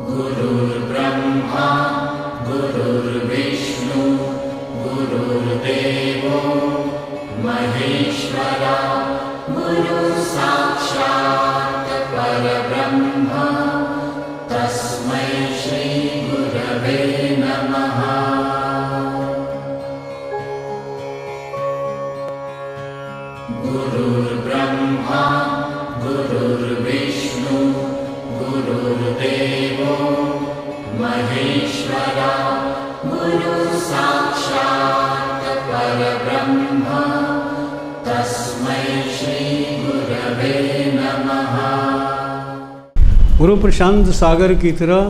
गुरुर्ब्रह्मा गुरुर्विष्णु गुरुर्देवो महेश्वरा गुरुसाक्षात् परब्रह्म तस्मै श्री गुरवे नमः। गुरुर्ब्रह्मा गुरुर्विष्णु गुरुर्देवो महेश्वरा गुरुसाक्षात् परब्रह्म तस्मै श्री गुरवे नमः। गुरु प्रशांत सागर की तरह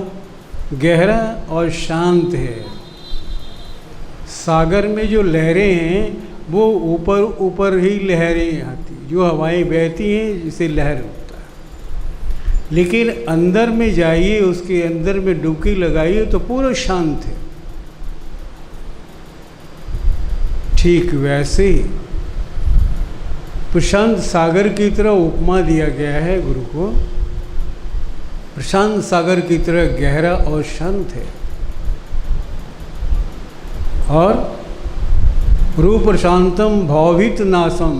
गहरा और शांत है। सागर में जो लहरें हैं वो ऊपर ऊपर ही लहरें आती, जो हवाएं बहती हैं जिसे लहर होता है। लेकिन अंदर में जाइए, उसके अंदर में डुबकी लगाइए तो पूरा शांत है। ठीक वैसे ही प्रशांत सागर की तरह उपमा दिया गया है गुरु को। प्रशांत सागर की तरह गहरा और शांत है। और रूप प्रशांतम भावभीत नाशम,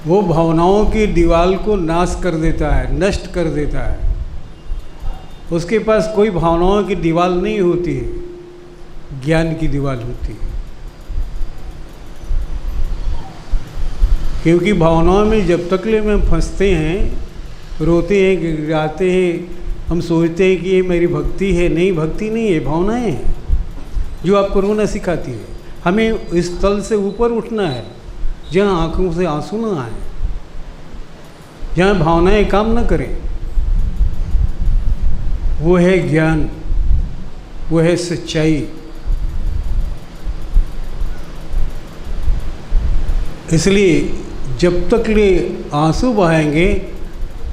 वो भावनाओं की दीवार को नाश कर देता है, नष्ट कर देता है। उसके पास कोई भावनाओं की दीवार नहीं होती है, ज्ञान की दीवार होती है। क्योंकि भावनाओं में जब तक ले में फंसते हैं, रोते हैं, गिड़गिड़ाते हैं, हम सोचते हैं कि ये मेरी भक्ति है। नहीं, भक्ति नहीं है, भावनाएं हैं जो आपको रोना सिखाती है। हमें इस तल से ऊपर उठना है जहाँ आंखों से आंसू न आए, जहाँ भावनाएं काम न करें। वो है ज्ञान, वो है सच्चाई। इसलिए जब तक ले आंसू बहाएंगे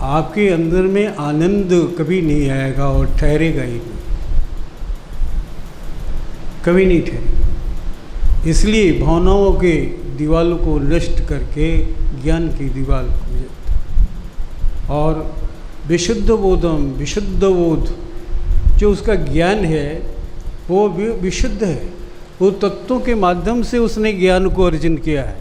आपके अंदर में आनंद कभी नहीं आएगा और ठहरेगा ही नहीं, कभी नहीं ठहरे। इसलिए भावनाओं के दीवालों को नष्ट करके ज्ञान की दीवार को, और विशुद्ध बोधम, विशुद्ध बोध जो उसका ज्ञान है वो विशुद्ध है। वो तत्वों के माध्यम से उसने ज्ञान को अर्जन किया है।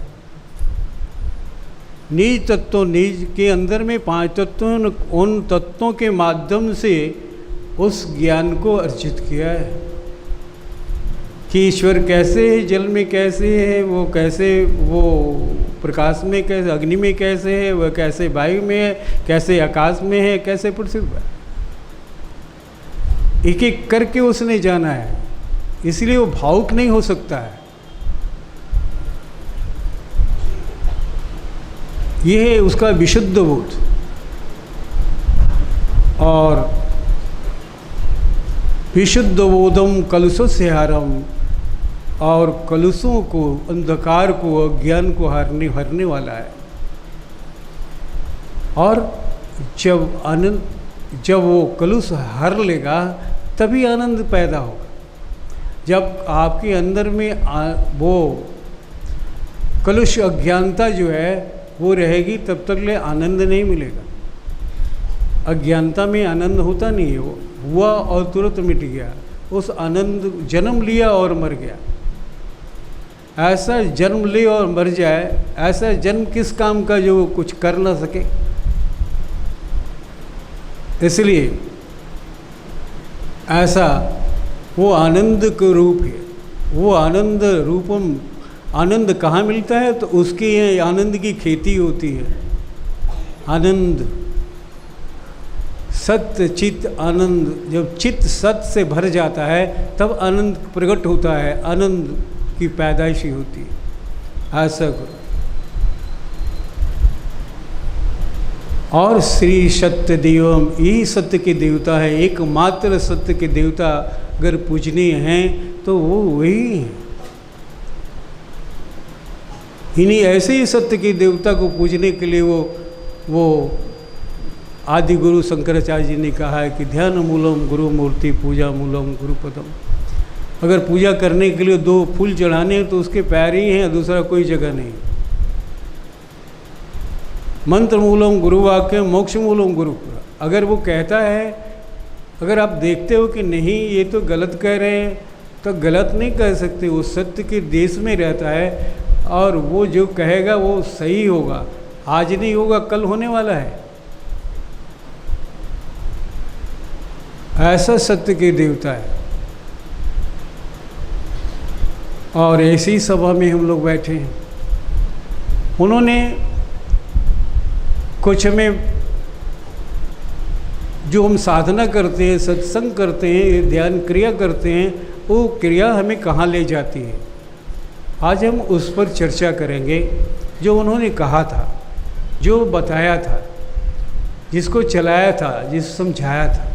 निज तत्व, निज के अंदर में 5 तत्वों, उन तत्वों के माध्यम से उस ज्ञान को अर्जित किया है कि ईश्वर कैसे है, जल में कैसे है, वो कैसे, वो प्रकाश में कैसे, अग्नि में कैसे है, वह कैसे वायु में है, कैसे आकाश में है, कैसे पृथ्वी पर। एक एक करके उसने जाना है। इसलिए वो भावुक नहीं हो सकता है। ये है उसका विशुद्ध बोध। और विशुद्ध बोधम कलुषस्य हारम, और कलुषों को, अंधकार को, अज्ञान को हरने वाला है। और जब वो कलुष हर लेगा तभी आनंद पैदा होगा। जब आपके अंदर में वो कलुष अज्ञानता जो है वो रहेगी, तब तक ले आनंद नहीं मिलेगा। अज्ञानता में आनंद होता नहीं है। वो हुआ और तुरंत मिट गया। उस आनंद जन्म लिया और मर गया। ऐसा जन्म ले और मर जाए, ऐसा जन्म किस काम का जो कुछ कर ना सके। इसलिए ऐसा वो आनंद का रूप है। वो आनंद रूपम, आनंद कहाँ मिलता है? तो उसके यहाँ आनंद की खेती होती है। आनंद, सत्य चित्त आनंद। जब चित्त सत्य से भर जाता है तब आनंद प्रकट होता है, आनंद की पैदाइशी होती है। ऐसा करो। और श्री सत्य देवम, यही सत्य के देवता है। एकमात्र सत्य के देवता अगर पूजनीय हैं तो वो वही हैं। इन्हीं ऐसे ही सत्य के देवता को पूजने के लिए वो आदि गुरु शंकराचार्य जी ने कहा है कि ध्यान मूलम गुरु मूर्ति, पूजा मूलम गुरुपदम। अगर पूजा करने के लिए 2 फूल चढ़ाने हैं तो उसके पैर ही हैं, दूसरा कोई जगह नहीं। मंत्र मूलम गुरुवाक्य मोक्ष मूलम गुरु। अगर वो कहता है, अगर आप देखते हो कि नहीं ये तो गलत कह रहे हैं, तो गलत नहीं कह सकते, वो सत्य के देश में रहता है और वो जो कहेगा वो सही होगा। आज नहीं होगा, कल होने वाला है। ऐसा सत्य के देवता है। और ऐसी सभा में हम लोग बैठे हैं। उन्होंने कुछ हमें, जो हम साधना करते हैं, सत्संग करते हैं, ध्यान क्रिया करते हैं, वो क्रिया हमें कहाँ ले जाती है, आज हम उस पर चर्चा करेंगे। जो उन्होंने कहा था, जो बताया था, जिसको चलाया था, जिस समझाया था,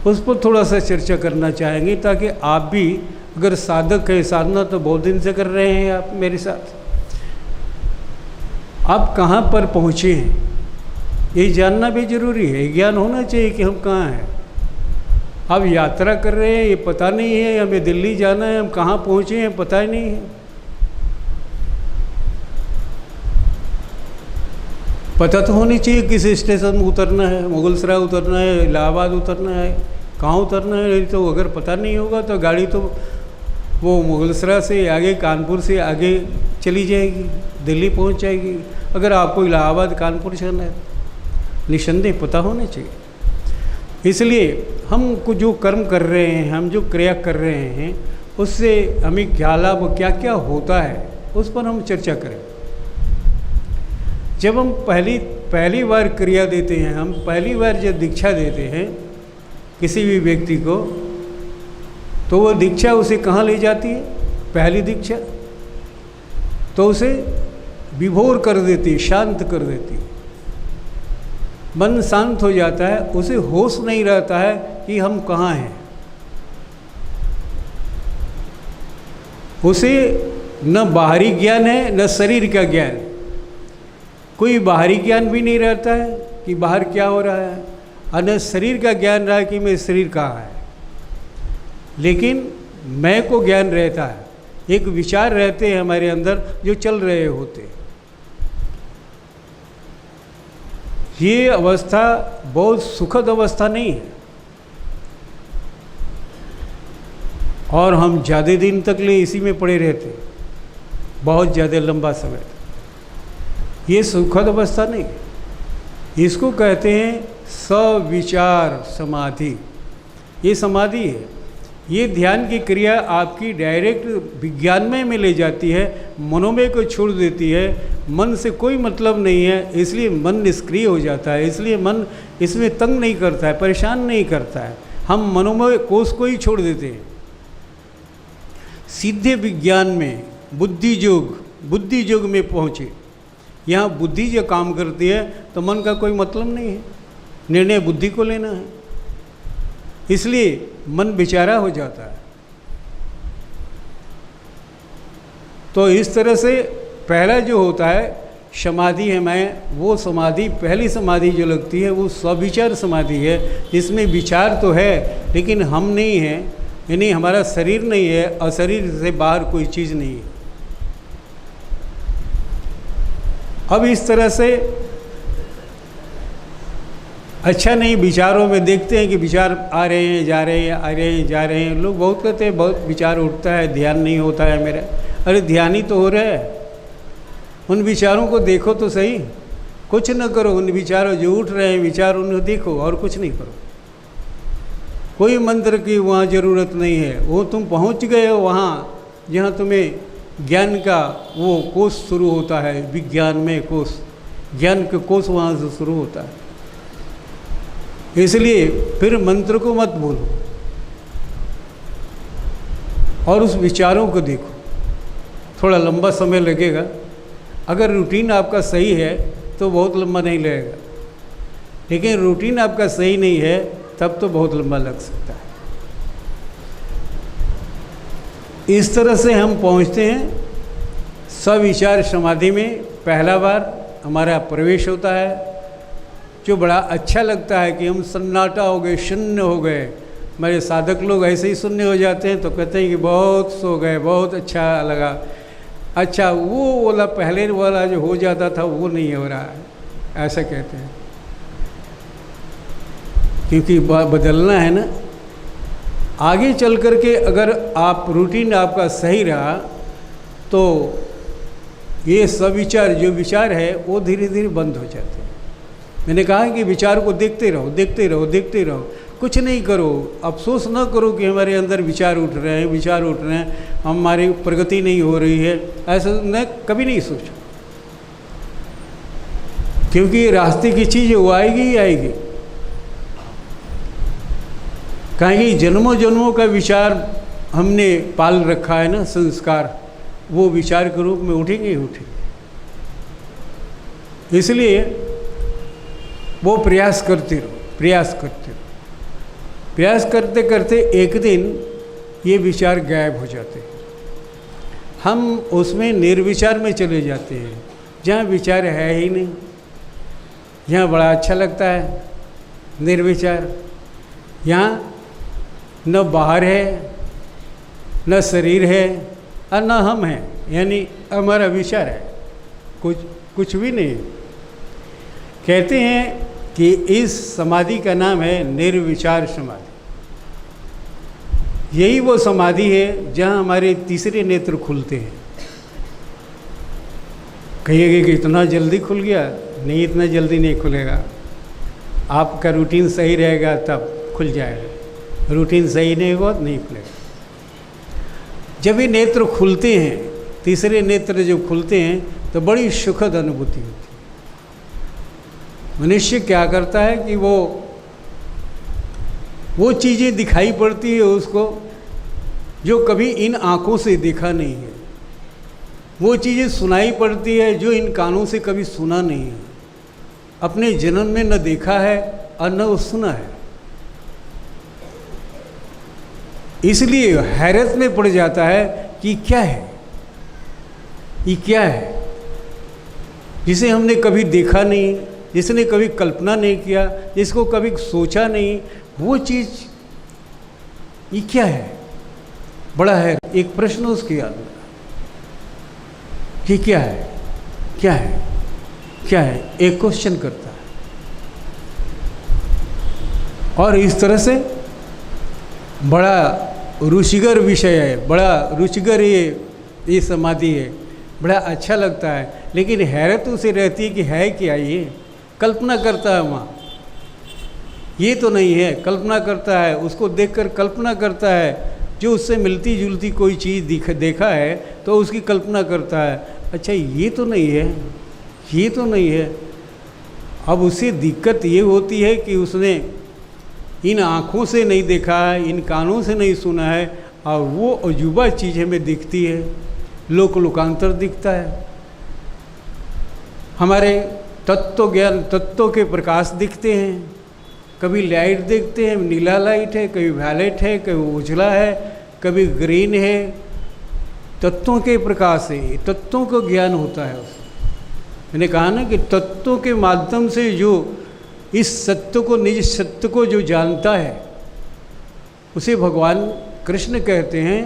उस पर थोड़ा सा चर्चा करना चाहेंगे, ताकि आप भी, अगर साधक है, साधना तो बहुत दिन से कर रहे हैं आप मेरे साथ, आप कहाँ पर पहुँचे हैं ये जानना भी जरूरी है। ज्ञान होना चाहिए कि हम कहाँ हैं। अब यात्रा कर रहे हैं, ये पता नहीं है, हमें दिल्ली जाना है, हम कहाँ पहुँचे हैं पता ही नहीं है। पता तो होनी चाहिए किस स्टेशन में उतरना है, मुगलसराय उतरना है, इलाहाबाद उतरना है, कहाँ उतरना है। तो अगर पता नहीं होगा तो गाड़ी तो वो मुगलसराय से आगे, कानपुर से आगे चली जाएगी, दिल्ली पहुंच जाएगी। अगर आपको इलाहाबाद कानपुर जाना है, निसंदेह पता होना चाहिए। इसलिए हम को जो कर्म कर रहे हैं, हम जो क्रिया कर रहे हैं, उससे हमें क्या लाभ, क्या क्या होता है, उस पर हम चर्चा करें। जब हम पहली बार क्रिया देते हैं, हम पहली बार जब दीक्षा देते हैं किसी भी व्यक्ति को, तो वो दीक्षा उसे कहाँ ले जाती है? पहली दीक्षा तो उसे विभोर कर देती, शांत कर देती, मन शांत हो जाता है, उसे होश नहीं रहता है कि हम कहाँ हैं। उसे न बाहरी ज्ञान है, न शरीर का ज्ञान, कोई बाहरी ज्ञान भी नहीं रहता है कि बाहर क्या हो रहा है, और न शरीर का ज्ञान रहा है कि मैं शरीर कहाँ है। लेकिन मैं को ज्ञान रहता है, एक विचार रहते हैं हमारे अंदर जो चल रहे होते। ये अवस्था बहुत सुखद अवस्था नहीं है, और हम ज़्यादा दिन तक ले इसी में पड़े रहते, बहुत ज़्यादा लंबा समय। ये सुखद अवस्था नहीं, इसको कहते हैं सविचार समाधि। ये समाधि है, ये ध्यान की क्रिया आपकी डायरेक्ट विज्ञानमय में ले जाती है, मनोमय को छोड़ देती है, मन से कोई मतलब नहीं है, इसलिए मन निष्क्रिय हो जाता है। इसलिए मन इसमें तंग नहीं करता है, परेशान नहीं करता है। हम मनोमय कोष को ही छोड़ देते हैं। सीधे विज्ञान में बुद्धि योग में पहुँचे। यहाँ बुद्धि जो काम करती है तो मन का कोई मतलब नहीं है, निर्णय बुद्धि को लेना है, इसलिए मन बेचारा हो जाता है। तो इस तरह से पहला जो होता है समाधि है, मैं वो समाधि, पहली समाधि जो लगती है वो स्वविचार समाधि है, जिसमें विचार तो है लेकिन हम नहीं हैं, यानी हमारा शरीर नहीं है और शरीर से बाहर कोई चीज़ नहीं है। अब इस तरह से अच्छा नहीं, विचारों में देखते हैं कि विचार आ रहे हैं, जा रहे हैं, आ रहे हैं, जा रहे हैं। लोग बहुत कहते हैं बहुत विचार उठता है, ध्यान नहीं होता है मेरा। अरे ध्यान ही तो हो रहा है, उन विचारों को देखो तो सही, कुछ न करो। उन विचारों जो उठ रहे हैं विचार, उन्हें देखो और कुछ नहीं करो। कोई मंत्र की वहाँ ज़रूरत नहीं है, वो तुम पहुँच गए हो वहाँ जहाँ तुम्हें ज्ञान का वो कोष शुरू होता है, विज्ञान में कोष, ज्ञान के कोष वहाँ से शुरू होता है। इसलिए फिर मंत्र को मत बोलो और उस विचारों को देखो। थोड़ा लंबा समय लगेगा, अगर रूटीन आपका सही है तो बहुत लंबा नहीं लगेगा, लेकिन रूटीन आपका सही नहीं है तब तो बहुत लंबा लग सकता है। इस तरह से हम पहुंचते हैं सविचार समाधि में। पहला बार हमारा प्रवेश होता है, जो बड़ा अच्छा लगता है कि हम सन्नाटा हो गए, शून्य हो गए। मेरे साधक लोग ऐसे ही शून्य हो जाते हैं तो कहते हैं कि बहुत सो गए, बहुत अच्छा लगा। अच्छा, वो वाला पहले वाला जो हो जाता था वो नहीं हो रहा है, ऐसा कहते हैं, क्योंकि बदलना है ना। आगे चल कर के अगर आप रूटीन आपका सही रहा तो ये सब विचार जो विचार है वो धीरे धीरे बंद हो जाते हैं। मैंने कहा कि विचार को देखते रहो, देखते रहो, देखते रहो, कुछ नहीं करो, अफसोस न करो कि हमारे अंदर विचार उठ रहे हैं, विचार उठ रहे हैं, हमारी प्रगति नहीं हो रही है, ऐसा न कभी नहीं सोचो, क्योंकि रास्ते की चीज़ वो आएगी ही आएगी। कहीं जन्मों जन्मों का विचार हमने पाल रखा है ना, संस्कार, वो विचार के रूप में उठेंगे ही उठेंगे। इसलिए वो प्रयास करते रहो, प्रयास करते रहो, प्रयास करते करते एक दिन ये विचार गायब हो जाते हैं। हम उसमें निर्विचार में चले जाते हैं, जहाँ विचार है ही नहीं, यहाँ बड़ा अच्छा लगता है निर्विचार। यहाँ न बाहर है, न शरीर है और न हम हैं, यानी हमारा विचार है, कुछ भी नहीं। कहते हैं कि इस समाधि का नाम है निर्विचार समाधि। यही वो समाधि है जहाँ हमारे तीसरे नेत्र खुलते हैं। कहिएगा कि इतना जल्दी खुल गया? नहीं, इतना जल्दी नहीं खुलेगा। आपका रूटीन सही रहेगा तब खुल जाएगा, रूटीन सही नहीं होगा तो नहीं खुलेगा। जब ये नेत्र खुलते हैं, तीसरे नेत्र जब खुलते हैं तो बड़ी सुखद अनुभूति होती है। मनुष्य क्या करता है कि वो चीज़ें दिखाई पड़ती है उसको जो कभी इन आँखों से देखा नहीं है, वो चीज़ें सुनाई पड़ती है जो इन कानों से कभी सुना नहीं है, अपने जन्म में न देखा है और न वो सुना है। इसलिए हैरत में पड़ जाता है कि क्या है, ये क्या है जिसे हमने कभी देखा नहीं, जिसने कभी कल्पना नहीं किया, जिसको कभी सोचा नहीं, वो चीज़ ये क्या है? बड़ा है एक प्रश्न उसके याद में कि क्या है, क्या है, क्या है, एक क्वेश्चन करता है। और इस तरह से बड़ा रुचिकर विषय है, बड़ा रुचिकर ये समाधि है, बड़ा अच्छा लगता है। लेकिन हैरत उसे रहती है कि है क्या ये? कल्पना करता है वहाँ, ये तो नहीं है, कल्पना करता है, उसको देखकर कल्पना करता है, जो उससे मिलती जुलती कोई चीज़ देखा है तो उसकी कल्पना करता है, अच्छा ये तो नहीं है, ये तो नहीं है। अब उसे दिक्कत ये होती है कि उसने इन आँखों से नहीं देखा है, इन कानों से नहीं सुना है, और वो अजूबा चीज़ हमें दिखती है, लोकांतर दिखता है। हमारे तत्व ज्ञान, तत्वों के प्रकाश दिखते हैं, कभी लाइट देखते हैं, नीला लाइट है, कभी वैलेट है, कभी उजला है, कभी ग्रीन है। तत्वों के प्रकाश है, तत्वों को ज्ञान होता है उसमें। मैंने कहा ना कि तत्वों के माध्यम से जो इस सत्य को, निज सत्य को जो जानता है, उसे भगवान कृष्ण कहते हैं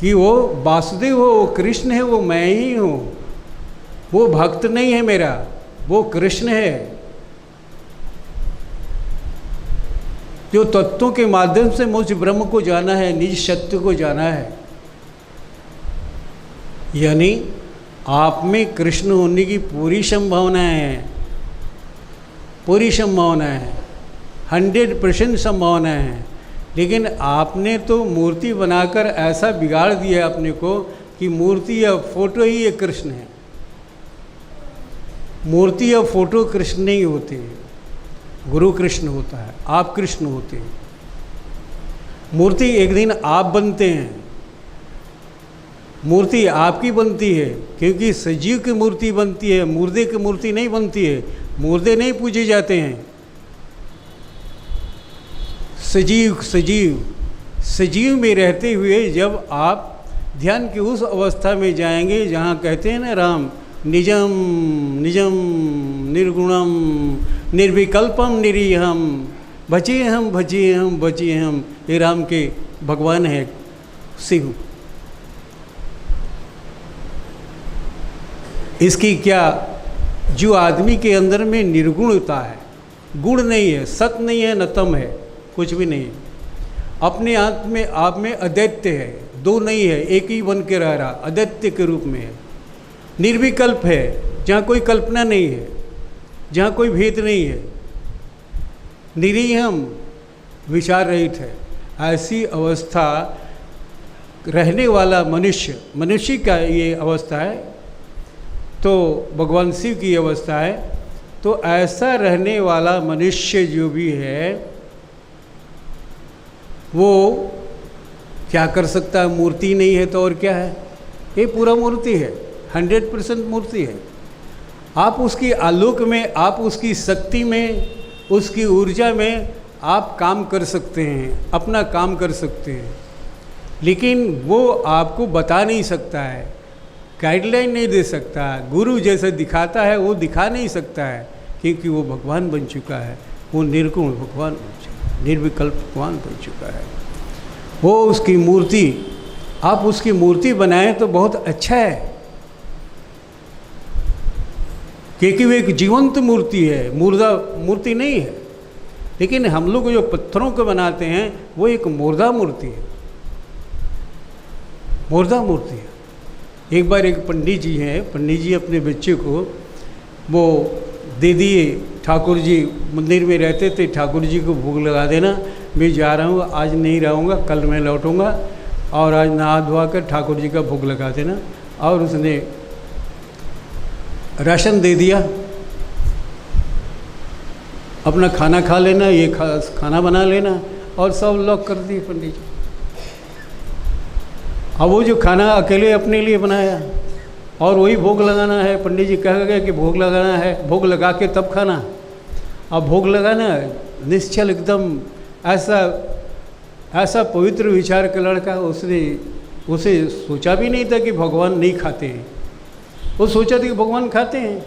कि वो वासुदेव हो, वो कृष्ण है, वो मैं ही हूँ, वो भक्त नहीं है मेरा, वो कृष्ण है। जो तत्वों के माध्यम से मुझ ब्रह्म को जाना है, निज सत्य को जाना है, यानी आप में कृष्ण होने की पूरी संभावना है, पूरी संभावना है, 100% संभावना है। लेकिन आपने तो मूर्ति बनाकर ऐसा बिगाड़ दिया अपने को कि मूर्ति या फोटो ही ये कृष्ण है। मूर्ति या फोटो कृष्ण नहीं होते, गुरु कृष्ण होता है, आप कृष्ण होते हैं। मूर्ति एक दिन आप बनते हैं, मूर्ति आपकी बनती है, क्योंकि सजीव की मूर्ति बनती है, मुर्दे की मूर्ति नहीं बनती है। मुर्दे नहीं पूजे जाते हैं, सजीव सजीव सजीव में रहते हुए जब आप ध्यान की उस अवस्था में जाएंगे जहाँ कहते हैं ना राम निजम निजम निर्गुणम निर्विकल्पम निरीहम भजे हम भजे हम भजे हम, ये राम के भगवान है सिंह। इसकी क्या जो आदमी के अंदर में निर्गुणता है, गुण नहीं है, सत नहीं है, न तम है, कुछ भी नहीं है, अपने आप में अद्वैत है, दो नहीं है, एक ही बन के रह रहा, अद्वैत के रूप में है, निर्विकल्प है, जहाँ कोई कल्पना नहीं है, जहाँ कोई भेद नहीं है, निरीहम विचार रहित है। ऐसी अवस्था रहने वाला मनुष्य का ये अवस्था है, तो भगवान शिव की अवस्था है। तो ऐसा रहने वाला मनुष्य जो भी है वो क्या कर सकता है? मूर्ति नहीं है तो और क्या है? ये पूरा मूर्ति है, 100% मूर्ति है। आप उसकी आलोक में, आप उसकी शक्ति में, उसकी ऊर्जा में आप काम कर सकते हैं, अपना काम कर सकते हैं, लेकिन वो आपको बता नहीं सकता है, गाइडलाइन नहीं दे सकता है। गुरु जैसे दिखाता है वो दिखा नहीं सकता है, क्योंकि वो भगवान बन चुका है, वो निर्गुण भगवान बन चुका है, निर्विकल्प भगवान बन चुका है। वो उसकी मूर्ति, आप उसकी मूर्ति बनाएं तो बहुत अच्छा है, क्योंकि वो एक जीवंत मूर्ति है, मुर्दा मूर्ति नहीं है। लेकिन हम लोग जो पत्थरों को बनाते हैं वो एक मुर्दा मूर्ति है, मुर्दा मूर्ति है। एक बार एक पंडित जी हैं, पंडित जी अपने बच्चे को वो दे दिए, ठाकुर जी मंदिर में रहते थे, ठाकुर जी को भोग लगा देना, मैं जा रहा हूँ, आज नहीं रहूँगा, कल मैं लौटूँगा, और आज नहा धोआ कर ठाकुर जी का भोग लगा देना। और उसने राशन दे दिया, अपना खाना खा लेना, ये खाना बना लेना, और सब लॉक कर दिए पंडित जी। अब वो जो खाना अकेले अपने लिए बनाया और वही भोग लगाना है, पंडित जी कह गए कि भोग लगाना है, भोग लगा के तब खाना। अब भोग लगाना निश्चल एकदम ऐसा पवित्र विचार का लड़का, उसे सोचा भी नहीं था कि भगवान नहीं खाते हैं, वो सोचा था कि भगवान खाते हैं।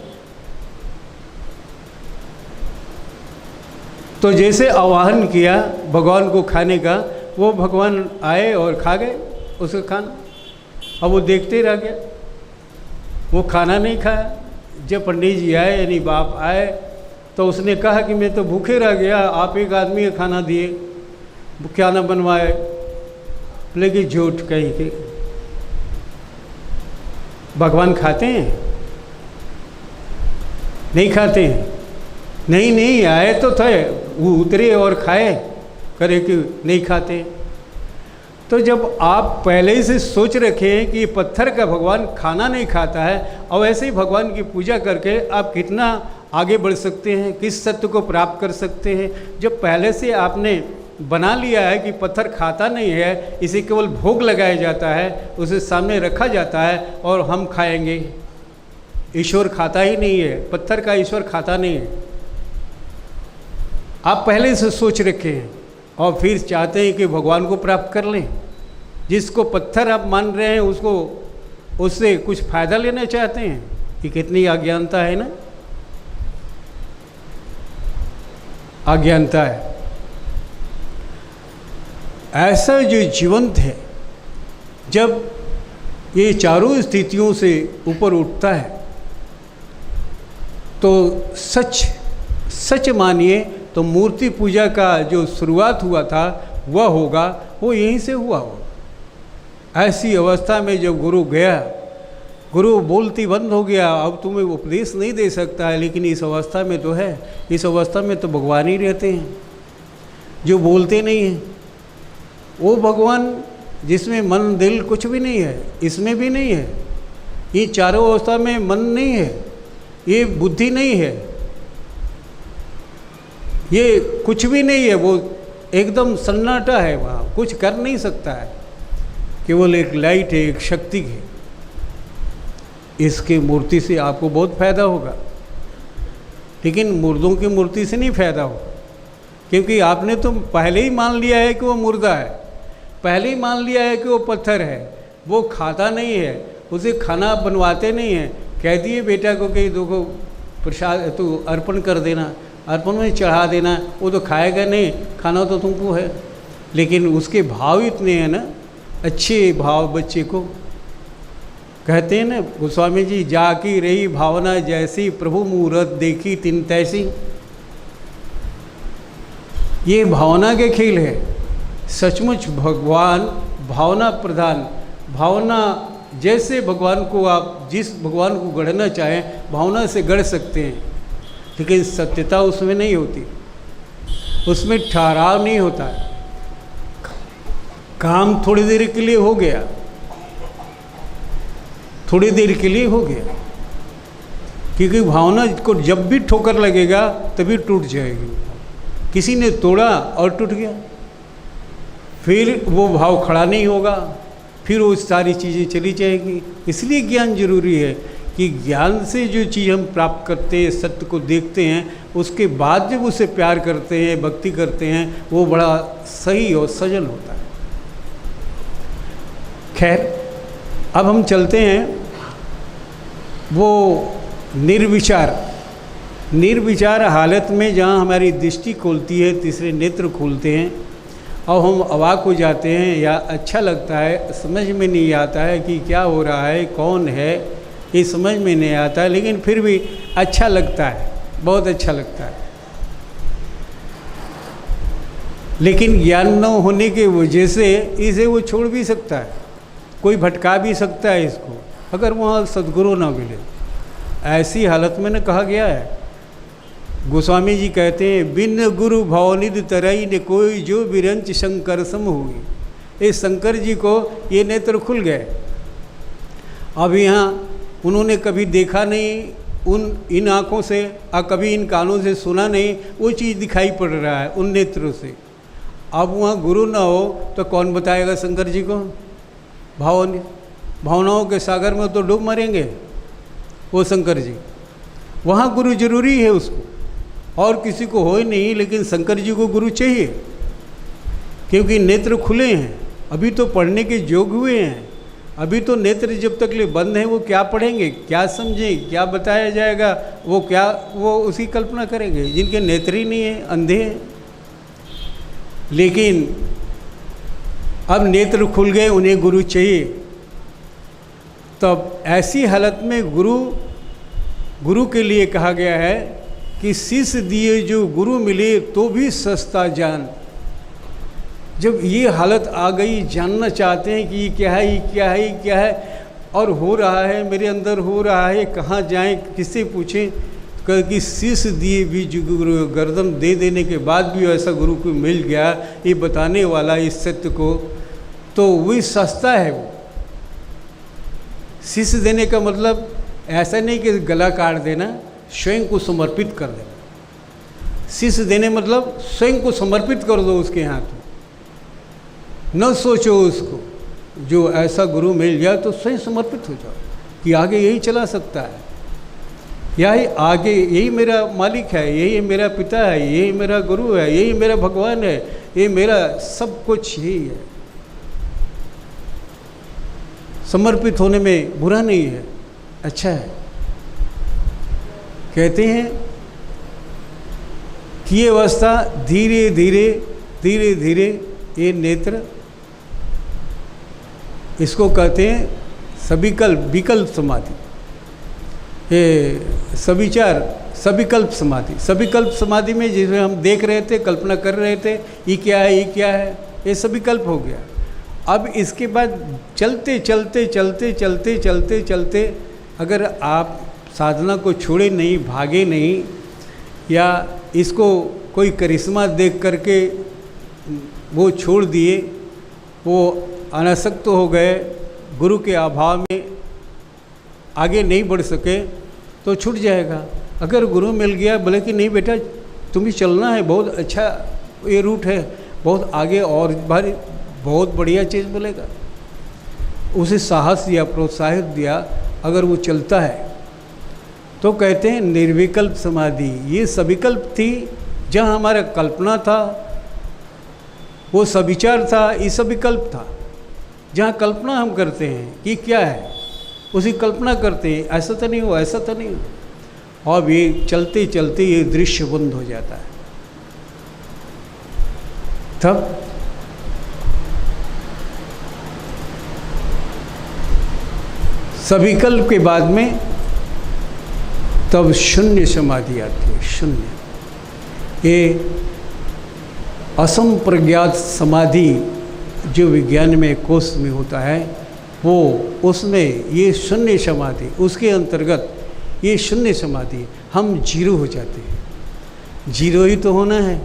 तो जैसे आवाहन किया भगवान को खाने का, वो भगवान आए और खा गए उसका खाना। अब वो देखते रह गया, वो खाना नहीं खाया। जब पंडित जी आए, यानी बाप आए, तो उसने कहा कि मैं तो भूखे रह गया, आप एक आदमी का खाना दिए, क्या ना बनवाए। लेकिन झूठ कहीं के, भगवान खाते हैं? नहीं खाते हैं। नहीं आए तो थे, वो उतरे और खाए, करे कि नहीं खाते। तो जब आप पहले से सोच रखें कि पत्थर का भगवान खाना नहीं खाता है, और ऐसे ही भगवान की पूजा करके आप कितना आगे बढ़ सकते हैं, किस सत्य को प्राप्त कर सकते हैं। जब पहले से आपने बना लिया है कि पत्थर खाता नहीं है, इसे केवल भोग लगाया जाता है, उसे सामने रखा जाता है और हम खाएंगे। ईश्वर खाता ही नहीं है, पत्थर का ईश्वर खाता नहीं है। आप पहले से सोच रखे हैं और फिर चाहते हैं कि भगवान को प्राप्त कर लें। जिसको पत्थर आप मान रहे हैं उससे कुछ फायदा लेना चाहते हैं। ये कितनी अज्ञानता है ना, अज्ञानता है। ऐसा जो जीवंत है, जब ये चारों स्थितियों से ऊपर उठता है तो सच मानिए तो मूर्ति पूजा का जो शुरुआत हुआ था वह होगा, वो यहीं से हुआ होगा। ऐसी अवस्था में जब गुरु गया, गुरु बोलती बंद हो गया, अब तुम्हें उपदेश नहीं दे सकता है, लेकिन इस अवस्था में तो है, इस अवस्था में तो भगवान ही रहते हैं जो बोलते नहीं हैं। वो भगवान जिसमें मन दिल कुछ भी नहीं है, इसमें भी नहीं है। ये चारों अवस्था में मन नहीं है, ये बुद्धि नहीं है, ये कुछ भी नहीं है, वो एकदम सन्नाटा है, वहाँ कुछ कर नहीं सकता है, केवल एक लाइट है, एक शक्ति है। इसकी मूर्ति से आपको बहुत फायदा होगा, लेकिन मुर्दों की मूर्ति से नहीं फायदा होगा, क्योंकि आपने तो पहले ही मान लिया है कि वो मुर्दा है, पहले ही मान लिया है कि वो पत्थर है, वो खाता नहीं है, उसे खाना बनवाते नहीं हैं। कह दिए बेटा को कि देखो प्रसाद तो अर्पण कर देना, अर्पण में चढ़ा देना, वो तो खाएगा नहीं, खाना तो तुमको है। लेकिन उसके भाव इतने हैं ना, अच्छे भाव बच्चे को कहते हैं ना गोस्वामी जी, जाकी रही भावना जैसी प्रभु मूरत देखी तिन तैसी। ये भावना के खेल है। सचमुच भगवान भावना प्रधान, भावना जैसे भगवान को आप जिस भगवान को गढ़ना चाहें भावना से गढ़ सकते हैं, लेकिन सत्यता उसमें नहीं होती, उसमें ठहराव नहीं होता है। काम थोड़ी देर के लिए हो गया, थोड़ी देर के लिए हो गया, क्योंकि भावना को जब भी ठोकर लगेगा तभी टूट जाएगी। किसी ने तोड़ा और टूट गया, फिर वो भाव खड़ा नहीं होगा, फिर वो सारी चीज़ें चली जाएगी। इसलिए ज्ञान जरूरी है कि ज्ञान से जो चीज़ हम प्राप्त करते हैं, सत्य को देखते हैं, उसके बाद जब उसे प्यार करते हैं, भक्ति करते हैं, वो बड़ा सही और सजल होता है। खैर, अब हम चलते हैं वो निर्विचार हालत में, जहाँ हमारी दृष्टि खुलती है, तीसरे नेत्र खुलते हैं और हम अवाक हो जाते हैं, या अच्छा लगता है, समझ में नहीं आता है कि क्या हो रहा है, कौन है, ये समझ में नहीं आता है, लेकिन फिर भी अच्छा लगता है, बहुत अच्छा लगता है। लेकिन ज्ञान न होने की वजह से इसे वो छोड़ भी सकता है, कोई भटका भी सकता है इसको, अगर वहाँ सद्गुरु ना मिले। ऐसी हालत में न कहा गया है, गोस्वामी जी कहते हैं, बिन गुरु भवनिधि तरई ने कोई जो बिरंच शंकर सम हुई। इस शंकर जी को ये नेत्र खुल गए। अब यहाँ उन्होंने कभी देखा नहीं इन आँखों से, और कभी इन कानों से सुना नहीं, वो चीज़ दिखाई पड़ रहा है उन नेत्रों से। अब वहाँ गुरु ना हो तो कौन बताएगा शंकर जी को? भावनाओं के सागर में तो डूब मरेंगे वो शंकर जी। वहाँ गुरु जरूरी है उसको, और किसी को हो ही नहीं, लेकिन शंकर जी को गुरु चाहिए, क्योंकि नेत्र खुले हैं, अभी तो पढ़ने के योग हुए हैं। अभी तो नेत्र जब तक ले बंद हैं, वो क्या पढ़ेंगे, क्या समझें, क्या बताया जाएगा, वो उसकी कल्पना करेंगे। जिनके नेत्र ही नहीं है, अंधे हैं। लेकिन अब नेत्र खुल गए, उन्हें गुरु चाहिए। तब ऐसी हालत में गुरु के लिए कहा गया है कि शिष्य दिए जो गुरु मिले तो भी सस्ता जान। जब ये हालत आ गई, जानना चाहते हैं कि ये क्या है, ये क्या है, ये क्या है, और हो रहा है, मेरे अंदर हो रहा है, कहाँ जाएं, किससे पूछें? कि शिष्य दिए भी जो गुरु, गर्दन दे देने के बाद भी ऐसा गुरु को मिल गया, ये बताने वाला इस सत्य को, तो वही सस्ता है। वो शिष्य देने का मतलब ऐसा नहीं कि गला काट देना, स्वयं को समर्पित कर देना। शिष्य देने मतलब स्वयं को समर्पित कर दो उसके हाथ में, न सोचो उसको। जो ऐसा गुरु मिल गया तो स्वयं समर्पित हो जाओ कि आगे यही चला सकता है, यही आगे, यही मेरा मालिक है, यही मेरा पिता है, यही मेरा गुरु है, यही मेरा भगवान है, ये मेरा सब कुछ यही है। समर्पित होने में बुरा नहीं है, अच्छा है। कहते हैं कि ये अवस्था धीरे धीरे ये नेत्र, इसको कहते हैं विकल्प समाधि, ये सविकल्प समाधि। सविकल्प समाधि में जिसमें हम देख रहे थे, कल्पना कर रहे थे, ये क्या है, ये क्या है, ये सविकल्प हो गया। अब इसके बाद चलते अगर आप साधना को छोड़े नहीं, भागे नहीं, या इसको कोई करिश्मा देख करके वो छोड़ दिए, वो अनासक्त हो गए, गुरु के अभाव में आगे नहीं बढ़ सके, तो छूट जाएगा। अगर गुरु मिल गया, बोले कि नहीं बेटा तुम्हें चलना है, बहुत अच्छा ये रूट है, बहुत आगे और भारी, बहुत बढ़िया चीज़ बोलेगा, उसे साहस दिया, प्रोत्साहित दिया, अगर वो चलता है तो कहते हैं निर्विकल्प समाधि। ये सविकल्प थी, जहाँ हमारा कल्पना था, वो सविचार था, ये सविकल्प था। जहाँ कल्पना हम करते हैं कि क्या है, उसी कल्पना करते हैं, ऐसा तो नहीं हो, ऐसा तो नहीं हो, और ये चलते चलते ये दृश्य बंद हो जाता है। तब सविकल्प के बाद में तब शून्य समाधि आती है। शून्य, ये असंप्रज्ञात समाधि जो विज्ञान में कोष में होता है, वो उसमें ये शून्य समाधि, उसके अंतर्गत ये शून्य समाधि, हम जीरो हो जाते हैं। जीरो ही तो होना है।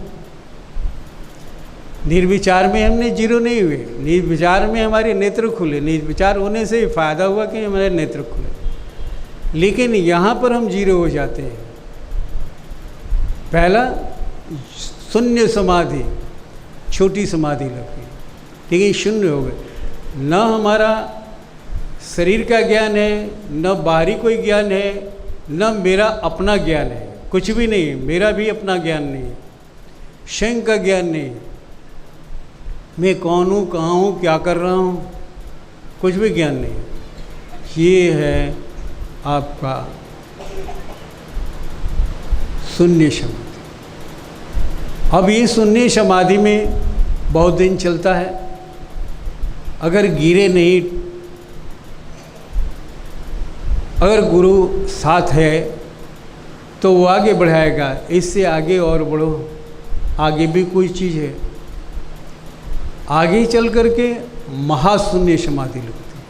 निर्विचार में हमने जीरो नहीं हुए, निर्विचार में हमारे नेत्र खुले, निर्विचार होने से फायदा हुआ कि हमारे नेत्र खुले, लेकिन यहाँ पर हम जीरो हो जाते हैं। पहला शून्य समाधि, छोटी समाधि लगती, लेकिन शून्य हो गए। न हमारा शरीर का ज्ञान है, न बाहरी कोई ज्ञान है, न मेरा अपना ज्ञान है, कुछ भी नहीं, मेरा भी अपना ज्ञान नहीं है, स्वयं का ज्ञान नहीं है, मैं कौन हूँ, कहाँ हूँ, क्या कर रहा हूँ, कुछ भी ज्ञान नहीं। ये है आपका शून्य समाधि। अब ये शून्य समाधि में बहुत दिन चलता है। अगर गिरे नहीं, अगर गुरु साथ है तो वो आगे बढ़ाएगा, इससे आगे और बढ़ो, आगे भी कोई चीज़ है। आगे चल करके महाशून्य समाधि लगती है।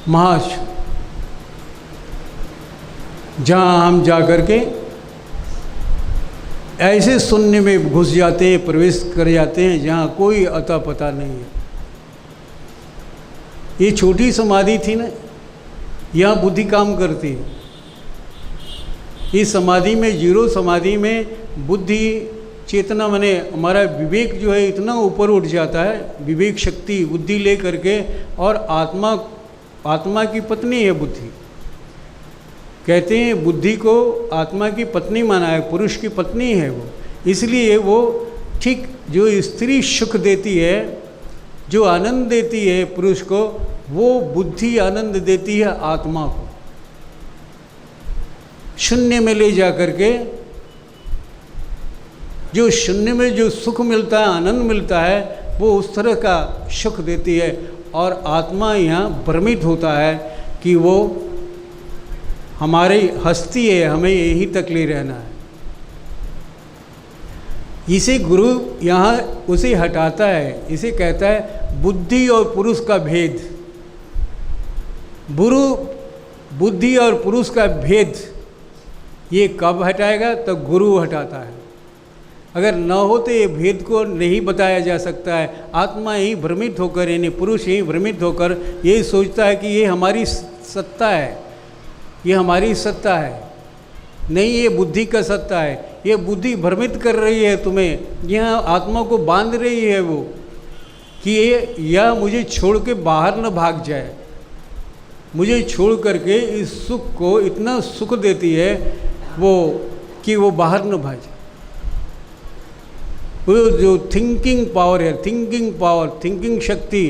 महाशून्य, जहाँ हम जा कर के ऐसे शून्य में घुस जाते हैं, प्रवेश कर जाते हैं, जहाँ कोई अता पता नहीं है। ये छोटी समाधि थी ना, यहाँ बुद्धि काम करती है। इस समाधि में, जीरो समाधि में बुद्धि चेतना, माने हमारा विवेक जो है इतना ऊपर उठ जाता है, विवेक शक्ति बुद्धि ले करके, और आत्मा की पत्नी है बुद्धि। कहते हैं बुद्धि को आत्मा की पत्नी माना है, पुरुष की पत्नी है वो। इसलिए वो ठीक जो स्त्री सुख देती है, जो आनंद देती है पुरुष को, वो बुद्धि आनंद देती है आत्मा को। शून्य में ले जा करके जो शून्य में जो सुख मिलता है, आनंद मिलता है, वो उस तरह का सुख देती है। और आत्मा यहाँ भ्रमित होता है कि वो हमारी हस्ती है, हमें यहीं तक ले रहना है। इसे गुरु यहाँ उसे हटाता है, इसे कहता है बुद्धि और पुरुष का भेद। बुद्धि और पुरुष का भेद ये कब हटाएगा? तो गुरु हटाता है। अगर न हो तो ये भेद को नहीं बताया जा सकता है। आत्मा ही भ्रमित होकर, यानी पुरुष ही भ्रमित होकर ये सोचता है कि ये हमारी सत्ता है, ये हमारी सत्ता है। नहीं, ये बुद्धि का सत्ता है। ये बुद्धि भ्रमित कर रही है तुम्हें, यह आत्मा को बांध रही है वो, कि ये यह मुझे छोड़ के बाहर न भाग जाए, मुझे छोड़ करके इस सुख को इतना सुख देती है वो कि वो बाहर न भाग जाए। वो जो थिंकिंग पावर है, थिंकिंग शक्ति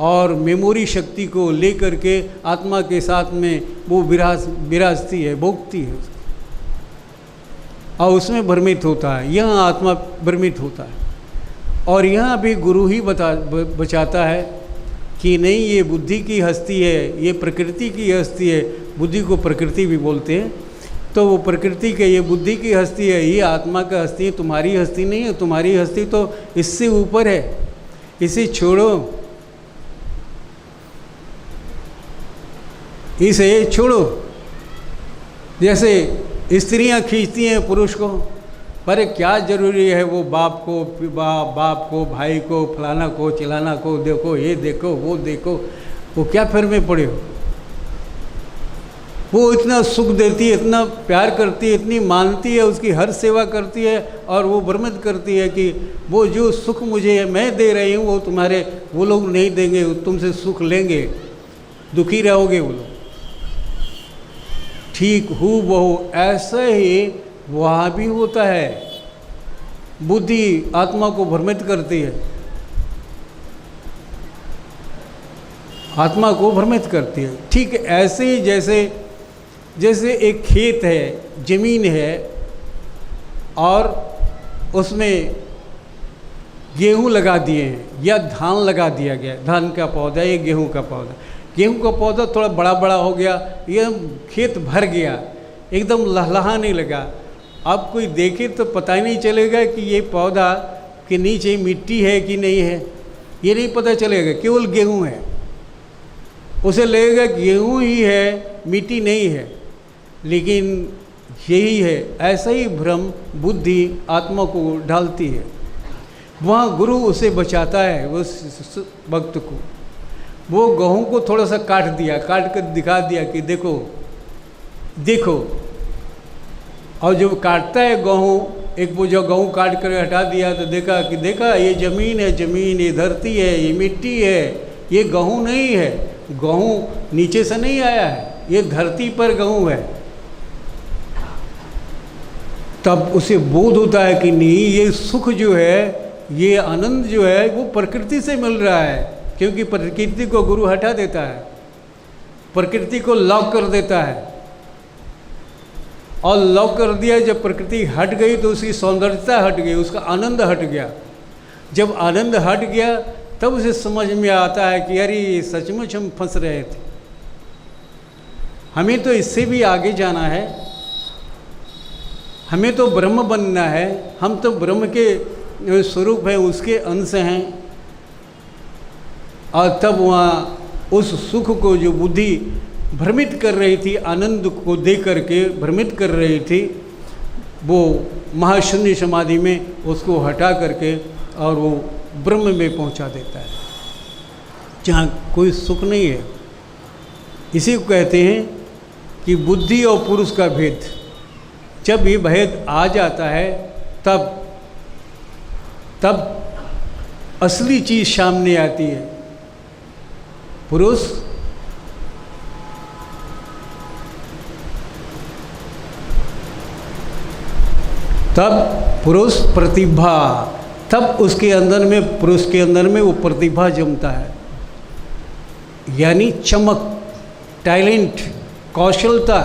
और मेमोरी शक्ति को लेकर के आत्मा के साथ में वो विराजती है, भोगती है और उसमें भ्रमित होता है। यहाँ आत्मा भ्रमित होता है। और यहाँ भी गुरु ही बचाता है कि नहीं, ये बुद्धि की हस्ती है, ये प्रकृति की हस्ती है। बुद्धि को प्रकृति भी बोलते हैं। तो वो प्रकृति के, ये बुद्धि की हस्ती है, ये आत्मा का हस्ती है, तुम्हारी हस्ती नहीं है। तुम्हारी हस्ती तो इससे ऊपर है, इसे छोड़ो, इसे छोड़ो। जैसे स्त्रियां खींचती हैं पुरुष को, पर क्या ज़रूरी है वो बाप को, भाई को, फलाना को, चिलाना को, देखो ये देखो वो देखो, वो क्या फिर में पड़े हो। वो इतना सुख देती है, इतना प्यार करती है, इतनी मानती है, उसकी हर सेवा करती है, और वो भ्रमित करती है कि वो जो सुख मुझे मैं दे रही हूँ वो लोग नहीं देंगे, तुमसे सुख लेंगे, दुखी रहोगे वो लोग। ठीक हूबहू ऐसा ही वहाँ भी होता है। बुद्धि आत्मा को भ्रमित करती है, आत्मा को भ्रमित करती है। ठीक ऐसे ही जैसे एक खेत है, जमीन है, और उसमें गेहूँ लगा दिए हैं या धान लगा दिया गया, धान का पौधा, ये गेहूँ का पौधा। गेहूं का पौधा थोड़ा बड़ा बड़ा हो गया, ये खेत भर गया, एकदम लहलहाने लगा। अब कोई देखे तो पता ही नहीं चलेगा कि ये पौधा के नीचे मिट्टी है कि नहीं है, ये नहीं पता चलेगा, केवल गेहूं है। उसे लगेगा गेहूं ही है, मिट्टी नहीं है। लेकिन यही है, ऐसा ही भ्रम बुद्धि आत्मा को डालती है। वहाँ गुरु उसे बचाता है, उस भक्त को। वो गेहूं को थोड़ा सा काट दिया, काट कर दिखा दिया कि देखो देखो। और जब काटता है गेहूं, एक वो जो गेहूं काट कर हटा दिया तो देखा कि देखा ये ज़मीन है, ज़मीन, ये धरती है, ये मिट्टी है, ये गेहूं नहीं है। गेहूं नीचे से नहीं आया है, ये धरती पर गेहूं है। तब उसे बोध होता है कि नहीं, ये सुख जो है, ये आनंद जो है वो प्रकृति से मिल रहा है। क्योंकि प्रकृति को गुरु हटा देता है, प्रकृति को लॉक कर देता है। और लॉक कर दिया, जब प्रकृति हट गई तो उसकी सौंदर्यता हट गई, उसका आनंद हट गया। जब आनंद हट गया तब उसे समझ में आता है कि अरे सचमुच हम फंस रहे थे, हमें तो इससे भी आगे जाना है, हमें तो ब्रह्म बनना है, हम तो ब्रह्म के स्वरूप है, उसके अंश हैं। और तब वहाँ उस सुख को जो बुद्धि भ्रमित कर रही थी, आनंद को देख करके भ्रमित कर रही थी, वो महाशून्य समाधि में उसको हटा करके और वो ब्रह्म में पहुंचा देता है, जहाँ कोई सुख नहीं है। इसी को कहते हैं कि बुद्धि और पुरुष का भेद। जब ये भेद आ जाता है तब असली चीज़ सामने आती है। पुरुष तब पुरुष प्रतिभा, तब उसके अंदर में, पुरुष के अंदर में वो प्रतिभा जमता है, यानी चमक, टैलेंट, कौशलता।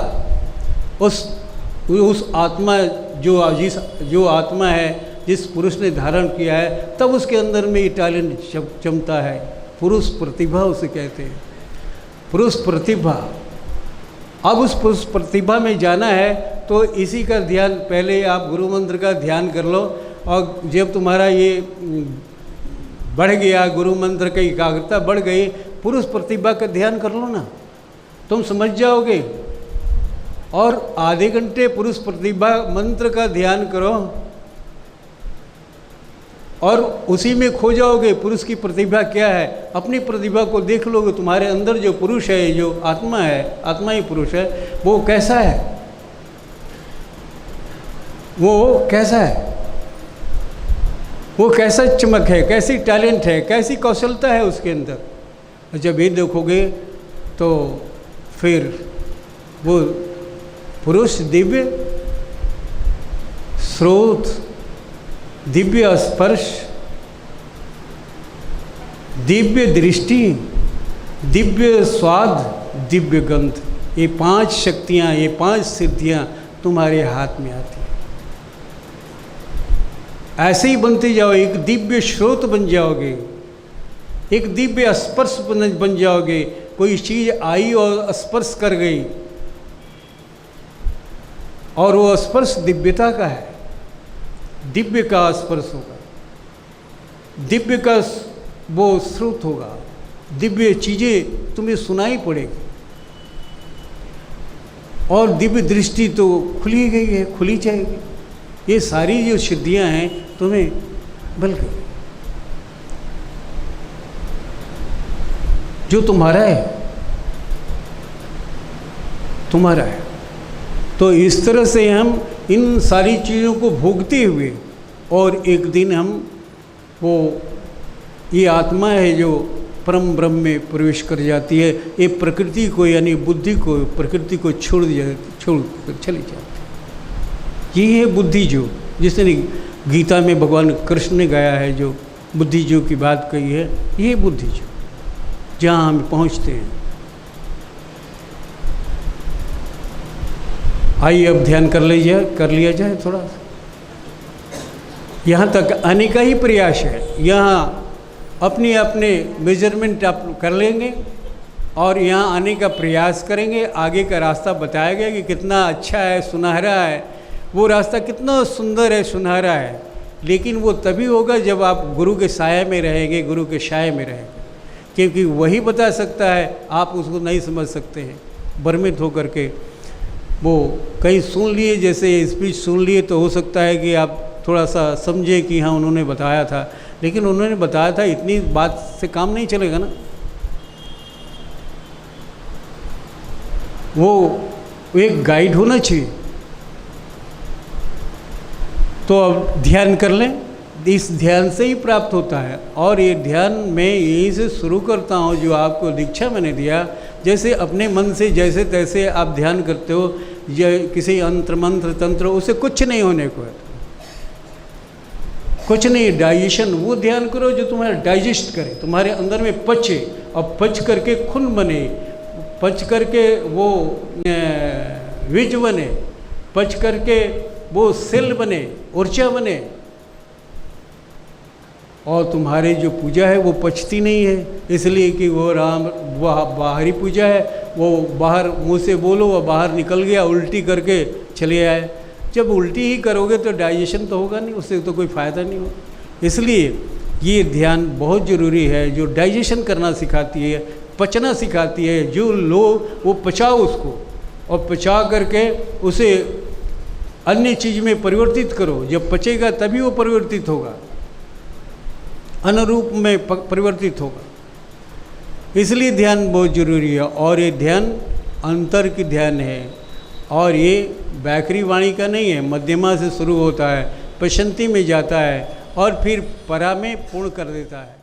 उस आत्मा जो आत्मा है, जिस पुरुष ने धारण किया है, तब उसके अंदर में ये टैलेंट चमकता है। पुरुष प्रतिभा उसे कहते हैं, पुरुष प्रतिभा। अब उस पुरुष प्रतिभा में जाना है तो इसी का ध्यान, पहले आप गुरु मंत्र का ध्यान कर लो, और जब तुम्हारा ये बढ़ गया, गुरु मंत्र की एकाग्रता बढ़ गई, पुरुष प्रतिभा का ध्यान कर लो ना, तुम समझ जाओगे। और आधे घंटे पुरुष प्रतिभा मंत्र का ध्यान करो और उसी में खो जाओगे, पुरुष की प्रतिभा क्या है। अपनी प्रतिभा को देख लोगे, तुम्हारे अंदर जो पुरुष है, जो आत्मा है, आत्मा ही पुरुष है, वो कैसा है, वो कैसा है, वो कैसा चमक है, कैसी टैलेंट है, कैसी कौशलता है उसके अंदर। जब ये देखोगे तो फिर वो पुरुष दिव्य स्रोत, दिव्य स्पर्श, दिव्य दृष्टि, दिव्य स्वाद, दिव्य गंध, ये 5 शक्तियाँ, ये 5 सिद्धियाँ तुम्हारे हाथ में आती हैं। ऐसे ही बनते जाओ, एक दिव्य स्रोत बन जाओगे, एक दिव्य स्पर्श बन जाओगे। कोई चीज़ आई और स्पर्श कर गई, और वो स्पर्श दिव्यता का है, दिव्य का स्पर्श होगा, दिव्य का वो स्रोत होगा, दिव्य चीज़ें तुम्हें सुनाई पड़ेगी। और दिव्य दृष्टि तो खुली गई है, खुली जाएगी। ये सारी जो सिद्धियां हैं तुम्हें मिल गई, जो तुम्हारा है, तुम्हारा है। तो इस तरह से हम इन सारी चीज़ों को भोगते हुए, और एक दिन हम वो ये आत्मा है जो परम ब्रह्म में प्रवेश कर जाती है, ये प्रकृति को यानी बुद्धि को, प्रकृति को छोड़ कर चली जाती है। यही है बुद्धि जो, जिसने गीता में भगवान कृष्ण ने गाया है, जो बुद्धि जो की बात कही है, ये बुद्धि जो, जहाँ हम पहुँचते हैं। आइए अब ध्यान कर लिया जाए थोड़ा सा। यहाँ तक आने का ही प्रयास है। यहाँ अपने मेजरमेंट आप कर लेंगे, और यहाँ आने का प्रयास करेंगे। आगे का रास्ता बताया गया कि कितना अच्छा है, सुनहरा है, वो रास्ता कितना सुंदर है, सुनहरा है, लेकिन वो तभी होगा जब आप गुरु के साये में रहेंगे, गुरु के साये में रहेंगे, क्योंकि वही बता सकता है, आप उसको नहीं समझ सकते हैं भ्रमित होकर के। वो कहीं सुन लिए, जैसे स्पीच सुन लिए तो हो सकता है कि आप थोड़ा सा समझे कि हाँ उन्होंने बताया था, लेकिन उन्होंने बताया था, इतनी बात से काम नहीं चलेगा ना। वो एक गाइड होना चाहिए। तो अब ध्यान कर लें, इस ध्यान से ही प्राप्त होता है। और ये ध्यान मैं यहीं से शुरू करता हूँ, जो आपको दीक्षा मैंने दिया, जैसे अपने मन से जैसे तैसे आप ध्यान करते हो, किसी यंत्र मंत्र तंत्र, उसे कुछ नहीं होने को है, कुछ नहीं। डाइजेशन, वो ध्यान करो जो तुम्हारा डाइजेस्ट करे, तुम्हारे अंदर में पचे, और पच करके खून बने, पच करके वो विज बने, पच करके वो सेल बने, ऊर्जा बने। और तुम्हारी जो पूजा है वो पचती नहीं है, इसलिए कि वो बाहरी पूजा है, वो बाहर मुंह से बोलो और बाहर निकल गया, उल्टी करके चले आए। जब उल्टी ही करोगे तो डाइजेशन तो होगा नहीं, उससे तो कोई फ़ायदा नहीं हो। इसलिए ये ध्यान बहुत ज़रूरी है, जो डाइजेशन करना सिखाती है, पचना सिखाती है। जो लो वो पचाओ उसको, और पचा करके उसे अन्य चीज़ में परिवर्तित करो। जब पचेगा तभी वो परिवर्तित होगा, अनुरूप में परिवर्तित होगा। इसलिए ध्यान बहुत ज़रूरी है। और ये ध्यान अंतर की ध्यान है, और ये बैकरी वाणी का नहीं है। मध्यमा से शुरू होता है, पशंती में जाता है, और फिर परा में पूर्ण कर देता है।